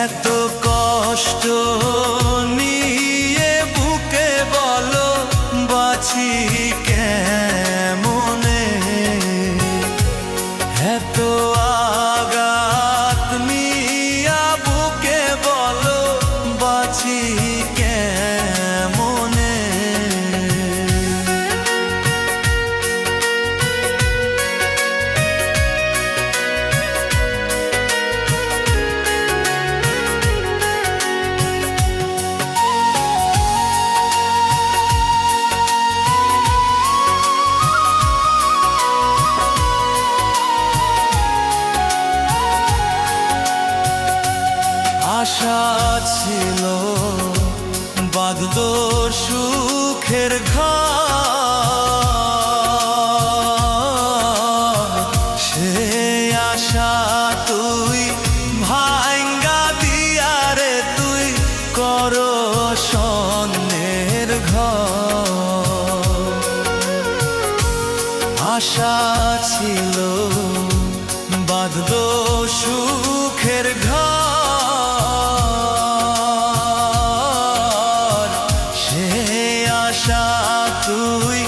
এত কষ্ট নিয়ে বুকে বলো বাঁচি কেমনে, এত আঘাত নিয়া বুকে বলো বাঁচি কেমনে। আশা ছিল বাঁধল সুখের ঘর, সে আশা তুই ভাঙ্গা দিয়া রে তুই কর স্বর্ণের ঘর। আশা ছিল বাঁধল সুখের ঘর, সে আশা তুই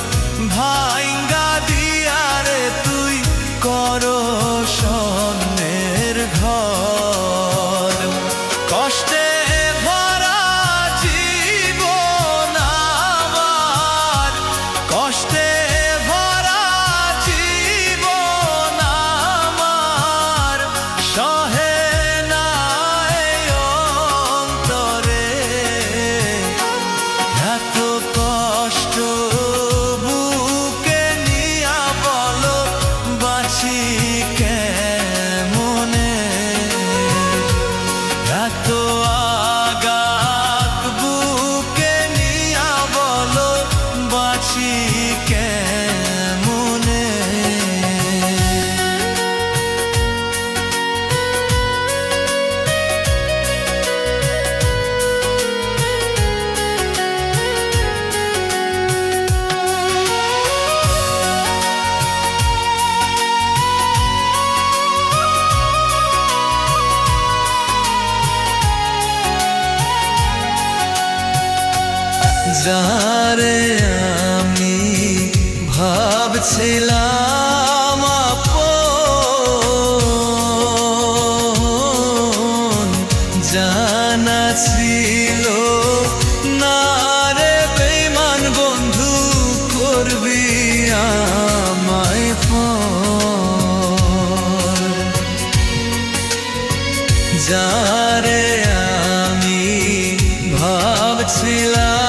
ভাঙ্গা দিয়া রে তুই কর স্বর্ণের ঘর। কষ্টে ভরা জীবন আমার, কষ্টে ভরা জীবন আমার, সহে না এই অন্তরে এত কষ্ট বুকে নিয়া বলো বাঁচি কেমনে, এত আঘাত বুকে নিয়া বলো বাঁচি কেমনে। যারে আমি ভাবছিলাম আপন, জানা ছিল না রে বেঈমান বন্ধু করবি আমায় ফোন। যারে আমি ভাবছিলাম